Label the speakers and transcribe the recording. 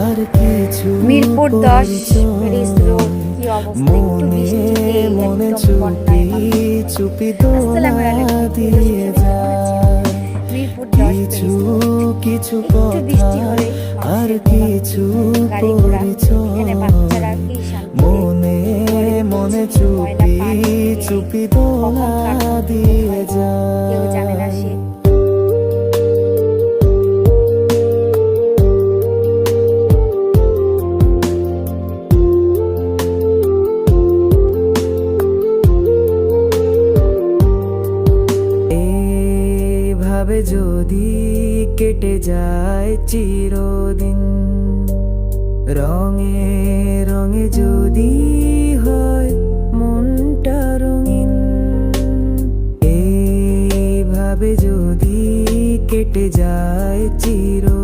Speaker 1: আর কিছু
Speaker 2: মিরপুর 10 রিস রোড কি অবস্থা, একটু বৃষ্টিতে
Speaker 1: মনে
Speaker 2: একদম বন্যায় ভাসছে।
Speaker 1: চুপি
Speaker 2: আসসালামু আলাইকুম,
Speaker 1: দিয়ে যায়
Speaker 2: মিরপুর 10
Speaker 1: কিছু কিছু
Speaker 2: একটু বৃষ্টি হলে
Speaker 1: আর
Speaker 2: মানুষের
Speaker 1: কিছু
Speaker 2: ভোগান্তি, গাড়ি ঘোড়া, এখানে বাচ্চারা কি শান্তিতে ঘরে
Speaker 1: মনে
Speaker 2: ঘুরছে, ময়লা পানি
Speaker 1: চুপি
Speaker 2: কখন কার দুর্ভোগ
Speaker 1: দিয়ে
Speaker 2: হয়
Speaker 1: যায়
Speaker 2: কেউ জানে না সে।
Speaker 1: এভাবে যদি কেটে যায় চিরদিন, রঙে রঙে যদি হয় মনটা রঙিন, এইভাবে যদি কেটে যায় চিরদিন।